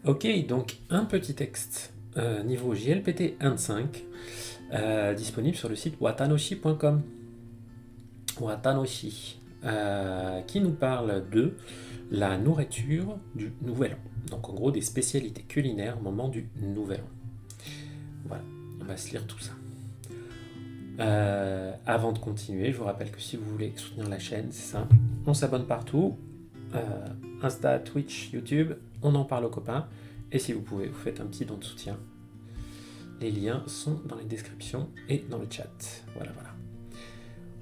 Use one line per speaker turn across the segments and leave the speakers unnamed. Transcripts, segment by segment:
Ok, donc un petit texte niveau JLPT 1.5 disponible sur le site watanoshi.com. Watanoshi, qui nous parle de la nourriture du Nouvel An. Donc en gros des spécialités culinaires au moment du Nouvel An. Voilà, on va se lire tout ça. Avant de continuer, je vous rappelle que si vous voulez soutenir la chaîne, c'est simple, on s'abonne partout, Insta, Twitch, YouTube, on en parle aux copains, et si vous pouvez, vous faites un petit don de soutien. Les liens sont dans les descriptions et dans le chat. Voilà, voilà.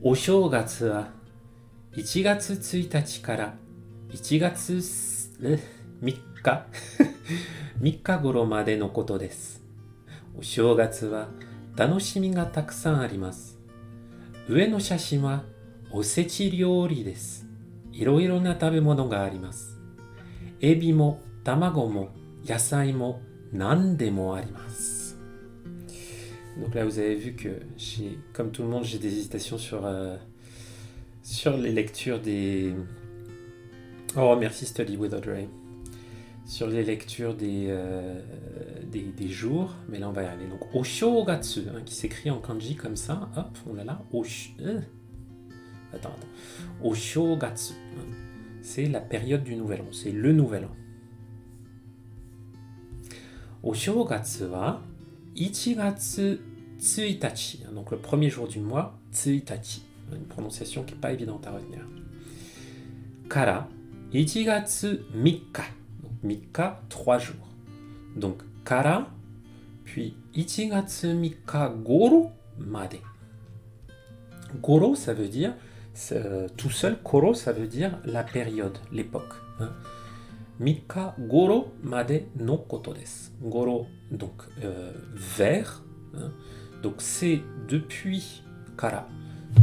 お正月は1月1日から1月3日3日頃までのことです。お正月は楽しみがたくさんあります。上の写真はおせち料理です。いろいろな食べ物があります。エビも卵も野菜も何でもあります。Donc là, vous avez vu que, comme tout le monde, j'ai des hésitations sur les lectures des... Oh, merci Study with Audrey. Sur les lectures des jours, mais là, on va y aller. Donc, Oshogatsu, qui s'écrit en kanji comme ça. Hop, oh là là. Attends. Oshogatsu, c'est la période du Nouvel An. C'est le Nouvel An. Oshogatsu wa 1月1日, donc le premier jour du mois, 1日, une prononciation qui n'est pas évidente à retenir. Kara, 1月3日, donc 3日, 3 jours. Donc, kara, puis 1月3日 goro made. Goro, ça veut dire, tout seul, koro, ça veut dire la période, l'époque. 3日 goro made no koto desu. Goro, donc vers, donc c'est depuis kara,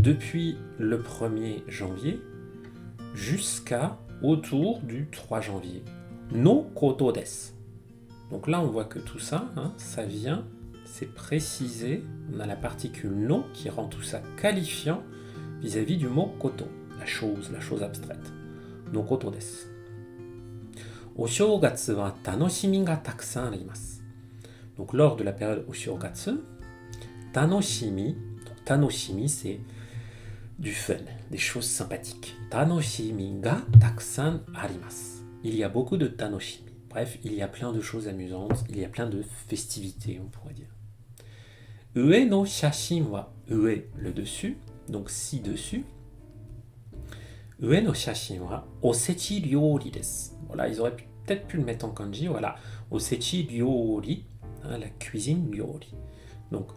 depuis le 1er janvier jusqu'à autour du 3 janvier. No koto desu. Donc là on voit que tout ça, ça vient, c'est précisé, on a la particule no qui rend tout ça qualifiant vis-à-vis du mot koto, la chose abstraite. No koto desu. お正月は楽しみがたくさんあります。Donc lors de la période お正月、楽しみ、楽しみ c'est du fun, des choses sympathiques. 楽しみがたくさんあります。Il y a beaucoup de 楽しみ. Bref, il y a plein de choses amusantes, il y a plein de festivités, on pourrait dire. 上の写真は、上, le dessus, donc ci-dessus. 上の写真はおせち料理です。Voilà, ils auraient peut-être pu le mettre en kanji, voilà. Osechi ryori, la cuisine ryori. Donc,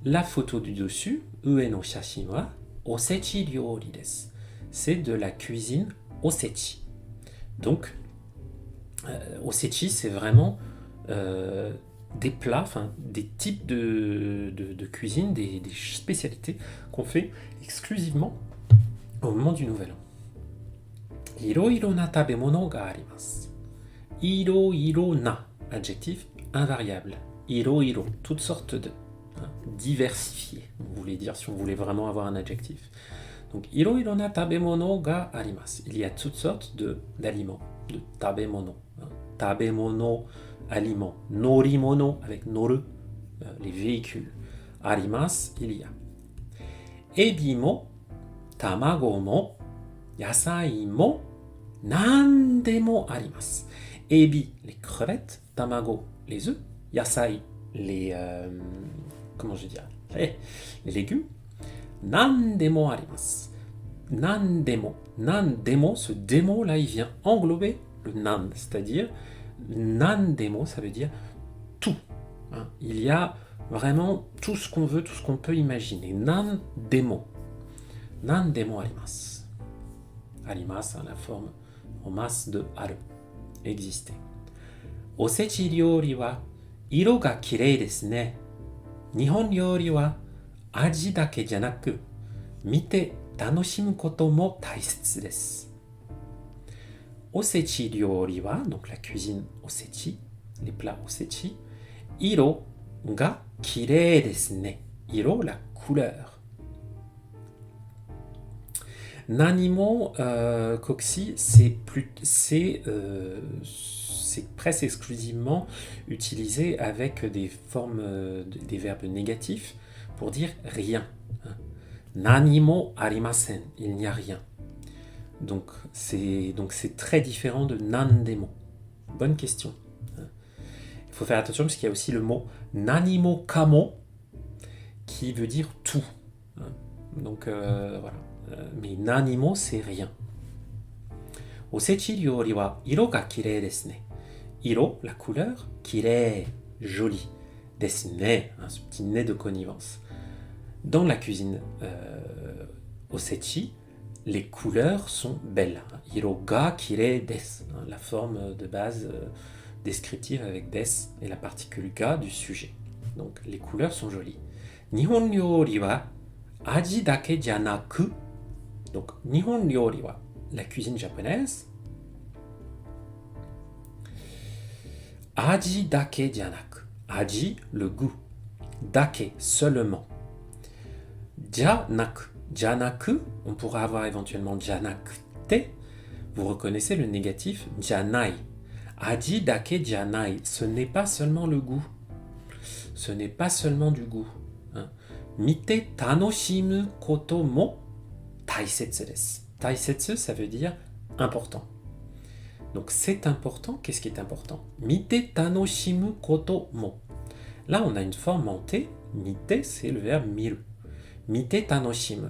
la photo du dessus, ue no shashin wa osechi ryori desu. C'est de la cuisine osechi. Donc, osechi, c'est vraiment des plats, enfin des types de cuisine, des spécialités qu'on fait exclusivement au moment du Nouvel An. いろいろな食べ物があります。いろいろな adjectif invariable. いろいろ toutes sortes de, diversifié. Vous voulez dire si on voulait vraiment avoir un adjectif. Donc いろいろな食べ物があります。Il y a toutes sortes d'aliments, de 食べ物. 食べ物, aliments. 乗り物 avec 乗る, les véhicules. あります, il y a. エビも卵も野菜も何でもあります。Ebi, les crevettes, tamago, les œufs, yasai, les comment je dirais, les légumes. Nandemo arimasu. Nandemo, nandemo, ce démo là, il vient englober le nan, c'est-à-dire nandemo, ça veut dire tout. Il y a vraiment tout ce qu'on veut, tout ce qu'on peut imaginer. Nandemo, nandemo arimasu. Arimasu, la forme en masse de aru, exister. Osechi ryori wa iro ga kirei desu ne. Nihon ryori wa aji dake janaku, mite tanoshimu koto mo taisetsu desu. Osechi ryori wa, donc la cuisine osechi, les plats osechi. Iro ga kirei desu ne. Iro, la couleur. Nanimo, Coxy, c'est c'est presque exclusivement utilisé avec des formes, des verbes négatifs pour dire rien. Nani mo arimasen, il n'y a rien. Donc c'est très différent de nandemo. Bonne question. Il faut faire attention parce qu'il y a aussi le mot nanimo kamo qui veut dire tout. Donc voilà. Mais nanimo, c'est rien. Osechi ryori wa iro ga kirei desu ne. Iro, la couleur, kirei, joli. Desu ne, ce petit nez de connivence. Dans la cuisine osechi, les couleurs sont belles. Iro ga kirei desu, la forme de base descriptive avec des et la particule ga du sujet. Donc les couleurs sont jolies. Nihon ryori wa aji dake janaku. Donc Nihon ryori wa, la cuisine japonaise. Aji dake janaku. Aji, le goût. Dake, seulement. Janaku. Janaku, on pourra avoir éventuellement janakute. Vous reconnaissez le négatif janai. Aji dake janai. Ce n'est pas seulement le goût. Ce n'est pas seulement du goût. Mite tanoshimu koto mo taisetsu desu. Taisetsu, ça veut dire important. Donc c'est important. Qu'est-ce qui est important? Mite tanoshimu koto mo. Là, on a une forme mentée. Mite, c'est le verbe miru. Mite tanoshimu.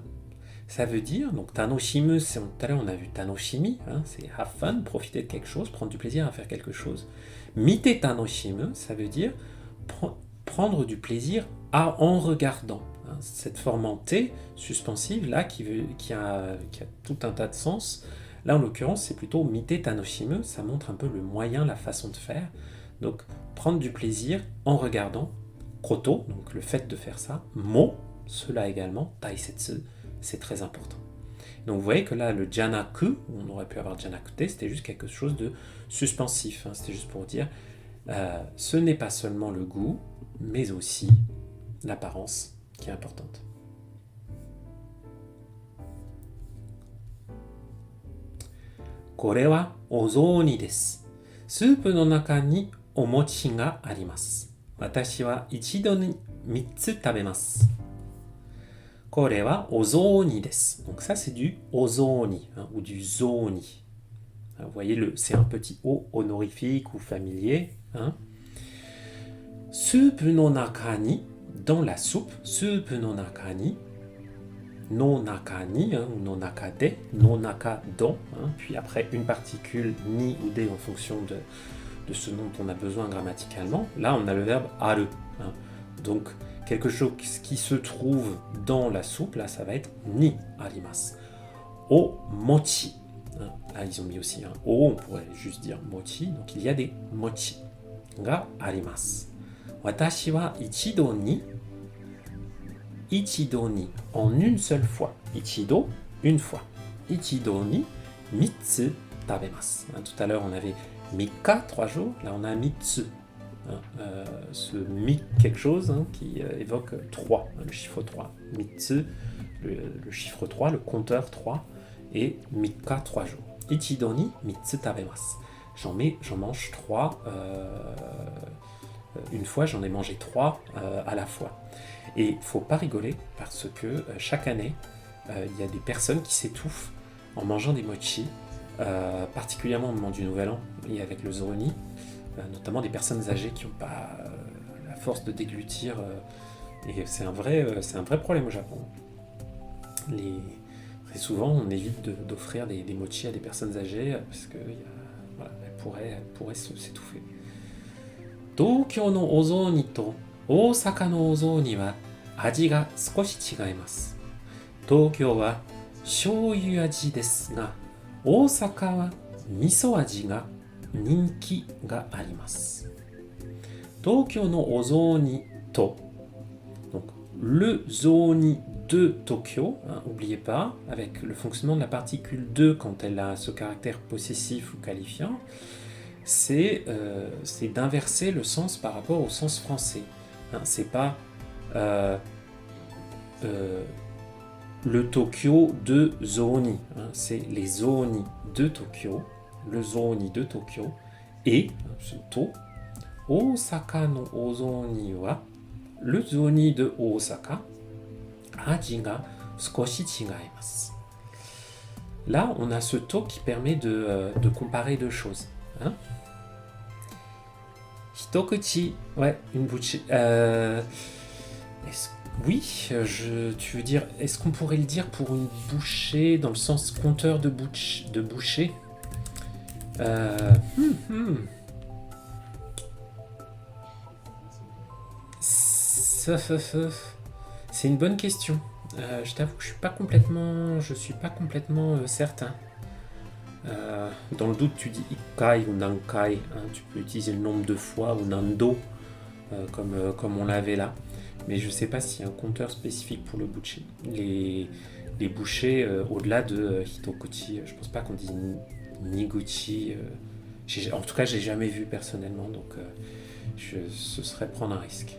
Ça veut dire, donc tanoshimu, tout à l'heure on a vu tanoshimi, c'est have fun, profiter de quelque chose, prendre du plaisir à faire quelque chose. Mite tanoshimu, ça veut dire prendre du plaisir en regardant. Cette forme en T suspensive là qui a tout un tas de sens. Là en l'occurrence c'est plutôt mite tanoshimu, ça montre un peu le moyen, la façon de faire. Donc prendre du plaisir en regardant. Koto, donc le fait de faire ça. Mo, cela également. Taisetsu, c'est très important. Donc vous voyez que là le janaku, on aurait pu avoir janakute, c'était juste quelque chose de suspensif. C'était juste pour dire ce n'est pas seulement le goût, mais aussi l'apparence qui est importante. Kore wa ozoni desu. Soupu no naka ni omochi ga arimasu. Watashi wa ichido ni 3 tsu tabemasu. Kore wa ozoni desu. Donc ça c'est du ozoni ou du zoni. Vous voyez, c'est un petit o honorifique ou familier. Soupu no naka ni, dans la soupe, soupu no naka ni, no naka ni, ou no naka de, no naka don, puis après une particule ni ou de en fonction de ce dont on a besoin grammaticalement. Là, on a le verbe aru. Donc, quelque chose qui se trouve dans la soupe, là, ça va être ni arimasu. O mochi. Là, ils ont mis aussi un o, on pourrait juste dire mochi. Donc, il y a des mochi ga arimasu. Watashi wa ichido ni, en une seule fois. Ichido, une fois. Ichido ni, 3 tsu tabemasu. Tout à l'heure, on avait mika, 3 jours. Là, on a mitsu. Ce mi quelque chose qui évoque 3, le chiffre 3. Mitsu, le chiffre 3, le compteur 3. Et mika, 3 jours. Ichido ni, 3 tsu tabemasu. J'en mange 3 une fois, j'en ai mangé 3 à la fois. Et il ne faut pas rigoler parce que chaque année, il y a des personnes qui s'étouffent en mangeant des mochi, particulièrement au moment du Nouvel An et avec le Zoroni, notamment des personnes âgées qui n'ont pas la force de déglutir. Et c'est un vrai problème au Japon. Très souvent, on évite d'offrir des mochi à des personnes âgées parce qu'elles pourraient s'étouffer. Tokyo no ozoni to Osaka no ozoni wa aji ga sukoshi chigaimasu. Tokyo wa shoyu aji desu ga, Osaka wa miso aji ga ninki ga arimasu. Tokyo no ozoni to, donc le zoni de Tokyo, n'oubliez pas, avec le fonctionnement de la particule de quand elle a ce caractère possessif ou qualifiant, c'est d'inverser le sens par rapport au sens français. C'est pas le Tokyo de zoni, c'est les zoni de Tokyo, le zoni de Tokyo, et, ce to, Osaka no ozoni wa, le zoni de Osaka, aji ga sukoshi chigaimasu. Là, on a ce to qui permet de comparer deux choses. Hein? Hitokuchi, ouais, une bouchée. Oui, tu veux dire, est-ce qu'on pourrait le dire pour une bouchée dans le sens compteur de bouchée? C'est une bonne question. Je t'avoue que je suis pas complètement certain. Dans le doute, tu dis ikkai ou nankai. Hein, tu peux utiliser le nombre de fois ou nando, comme on l'avait là. Mais je sais pas s'il y a un compteur spécifique pour le bouché. Les bouchées au-delà de hitokuchi, je pense pas qu'on dise niguchi. En tout cas, j'ai jamais vu personnellement, donc ce serait prendre un risque.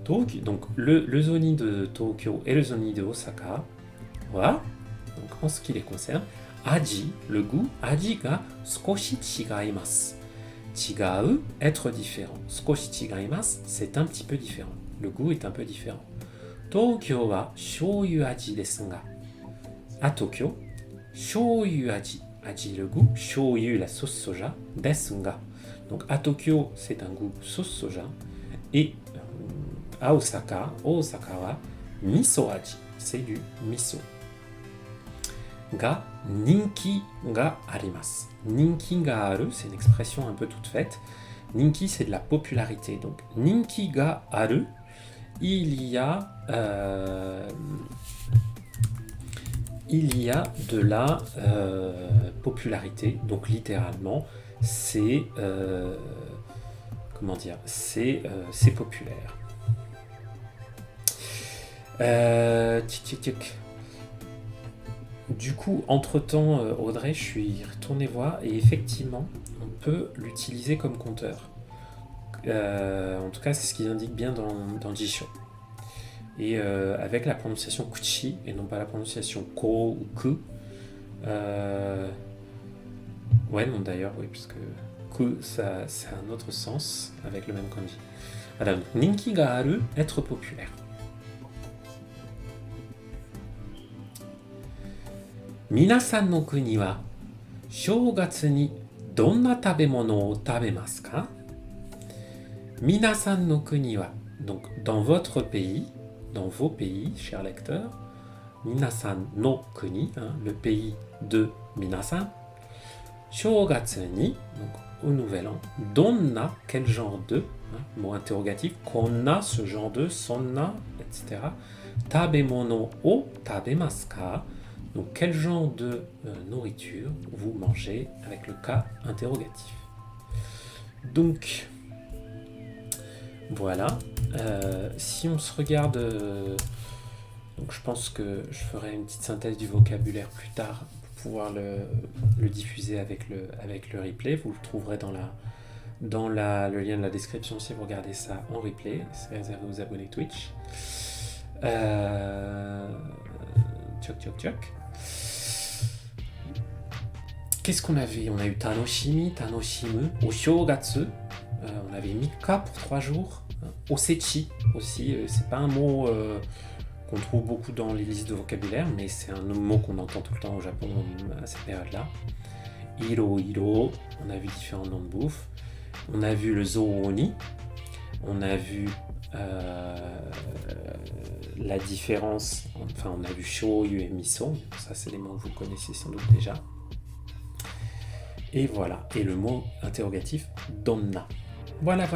Donc le zoni de Tokyo et le zoni de Osaka, voilà. Donc en ce qui les concerne, aji, le goût, aji ga sukoshi chigaimasu. Chigau, être différent. Sukoshi chigaimasu, c'est un petit peu différent. Le goût est un peu différent. Tokyo wa shoyu aji desu ga. À Tokyo, shoyu aji. Aji le goût, shoyu la sauce soja, desu ga. Donc à Tokyo, c'est un goût sauce soja. Et à Osaka wa miso aji. C'est du miso. Ga ninki ga arimasu. Ninki ga aru, c'est une expression un peu toute faite. Ninki, c'est de la popularité. Donc ninki ga aru, il y a de la popularité. Donc littéralement, c'est c'est populaire. Du coup, entre-temps, Audrey, je suis retourné voir et effectivement, on peut l'utiliser comme compteur. En tout cas, c'est ce qu'ils indiquent bien dans Jisho. Et avec la prononciation kuchi et non pas la prononciation ko ou ku. Ouais, non d'ailleurs, oui, parce que ku, ça a un autre sens avec le même kanji. Alors, ninki ga aru, être populaire. Minasan no kuni wa shougatsu ni donna tabemono o tabemasu ka? Minasan no kuni wa, donc dans votre pays, dans vos pays, chers lecteurs, Minasan no kuni, hein, le pays de Minasan, shougatsu ni, donc au nouvel an, donna, quel genre de, hein, mot interrogatif, konna, ce genre de, sonna, etc. Tabemono o tabemasu ka? Donc, quel genre de nourriture vous mangez avec le cas interrogatif? Donc, voilà. Si on se regarde... donc, je pense que je ferai une petite synthèse du vocabulaire plus tard pour pouvoir le diffuser avec le replay. Vous le trouverez dans le lien de la description si vous regardez ça en replay. C'est réservé aux abonnés Twitch. Tchoc. Qu'est-ce qu'on avait? On a eu Tanoshimi, Tanoshimu, Oshogatsu, on avait Mika pour 3 jours, Osechi aussi, c'est pas un mot qu'on trouve beaucoup dans les listes de vocabulaire, mais c'est un mot qu'on entend tout le temps au Japon à cette période-là. Hiro, on a vu différents noms de bouffe, on a vu le Zooni, on a vu la différence, enfin on a vu shoyu et miso, ça c'est des mots que vous connaissez sans doute déjà. Et voilà, et le mot interrogatif donna. Voilà.